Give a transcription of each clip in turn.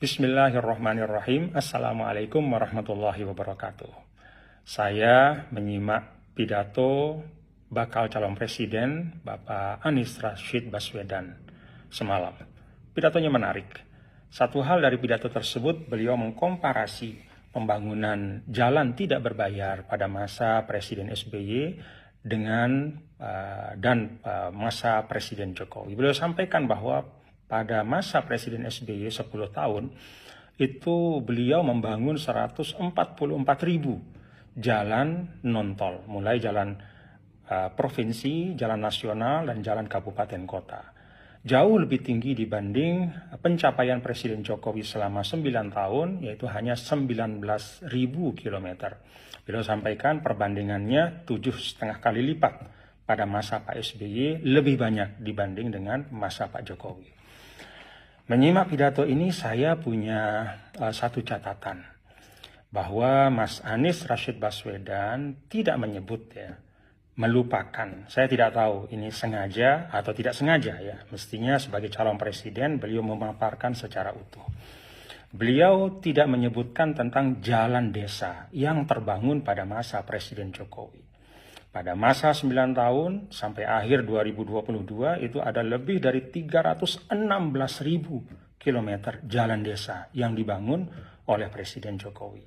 Bismillahirrahmanirrahim. Assalamualaikum warahmatullahi wabarakatuh. Saya menyimak pidato bakal calon presiden Bapak Anies Rashid Baswedan semalam. Pidatonya menarik. Satu hal dari pidato tersebut, beliau mengkomparasi pembangunan jalan tidak berbayar pada masa Presiden SBY dengan masa Presiden Jokowi. Beliau sampaikan bahwa pada masa Presiden SBY 10 tahun, itu beliau membangun 144.000 jalan non-tol, mulai jalan provinsi, jalan nasional, dan jalan kabupaten kota. Jauh lebih tinggi dibanding pencapaian Presiden Jokowi selama 9 tahun, yaitu hanya 19.000 kilometer. Beliau sampaikan perbandingannya 7,5 kali lipat pada masa Pak SBY, lebih banyak dibanding dengan masa Pak Jokowi. Menyimak pidato ini saya punya satu catatan, bahwa Mas Anies Rashid Baswedan tidak menyebut melupakan. Saya tidak tahu ini sengaja atau tidak sengaja ya. Mestinya sebagai calon presiden beliau memaparkan secara utuh. Beliau tidak menyebutkan tentang jalan desa yang terbangun pada masa Presiden Jokowi. Pada masa 9 tahun sampai akhir 2022 itu ada lebih dari 316.000 kilometer jalan desa yang dibangun oleh Presiden Jokowi.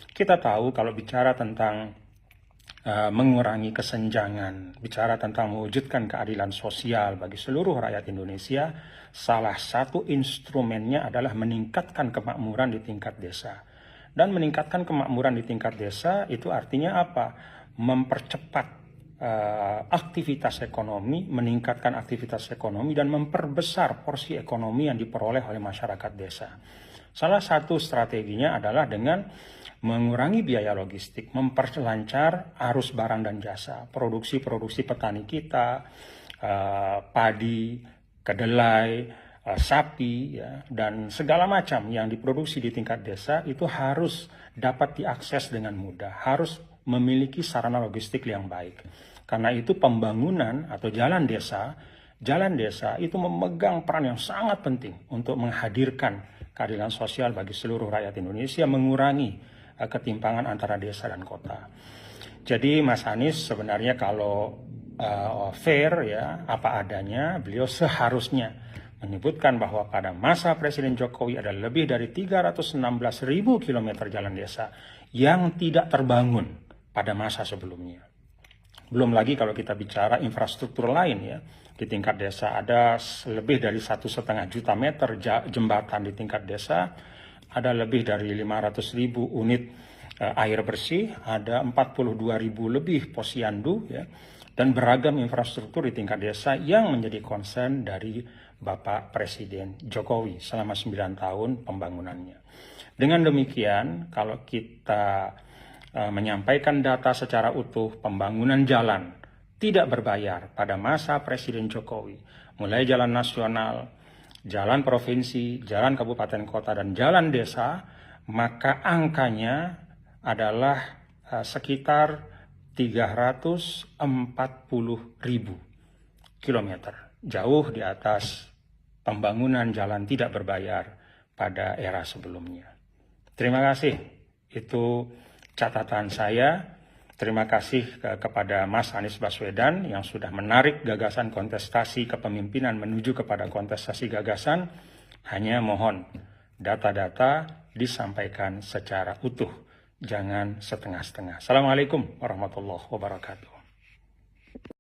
Kita tahu kalau bicara tentang mengurangi kesenjangan, bicara tentang mewujudkan keadilan sosial bagi seluruh rakyat Indonesia, salah satu instrumennya adalah meningkatkan kemakmuran di tingkat desa. Dan meningkatkan kemakmuran di tingkat desa itu artinya apa? Mempercepat aktivitas ekonomi, meningkatkan aktivitas ekonomi, dan memperbesar porsi ekonomi yang diperoleh oleh masyarakat desa. Salah satu strateginya adalah dengan mengurangi biaya logistik, memperlancar arus barang dan jasa, produksi petani kita, padi, kedelai, sapi, dan segala macam yang diproduksi di tingkat desa itu harus dapat diakses dengan mudah, harus memiliki sarana logistik yang baik. Karena itu pembangunan atau jalan desa itu memegang peran yang sangat penting untuk menghadirkan keadilan sosial bagi seluruh rakyat Indonesia, mengurangi ketimpangan antara desa dan kota. Jadi Mas Anies sebenarnya kalau fair apa adanya, beliau seharusnya menyebutkan bahwa pada masa Presiden Jokowi ada lebih dari 316.000 kilometer jalan desa yang tidak terbangun pada masa sebelumnya. Belum lagi kalau kita bicara infrastruktur lain di tingkat desa ada lebih dari 1,5 juta meter jembatan di tingkat desa, ada lebih dari 500.000 unit air bersih, ada 42.000 lebih posyandu dan beragam infrastruktur di tingkat desa yang menjadi concern dari Bapak Presiden Jokowi selama 9 tahun pembangunannya. Dengan demikian, kalau kita menyampaikan data secara utuh, pembangunan jalan tidak berbayar pada masa Presiden Jokowi, mulai jalan nasional, jalan provinsi, jalan kabupaten kota, dan jalan desa, maka angkanya adalah sekitar 340.000 kilometer, jauh di atas pembangunan jalan tidak berbayar pada era sebelumnya. Terima kasih, itu catatan saya. Terima kasih kepada Mas Anies Baswedan yang sudah menarik gagasan kontestasi kepemimpinan menuju kepada kontestasi gagasan. Hanya mohon data-data disampaikan secara utuh, jangan setengah-setengah. Assalamualaikum warahmatullahi wabarakatuh.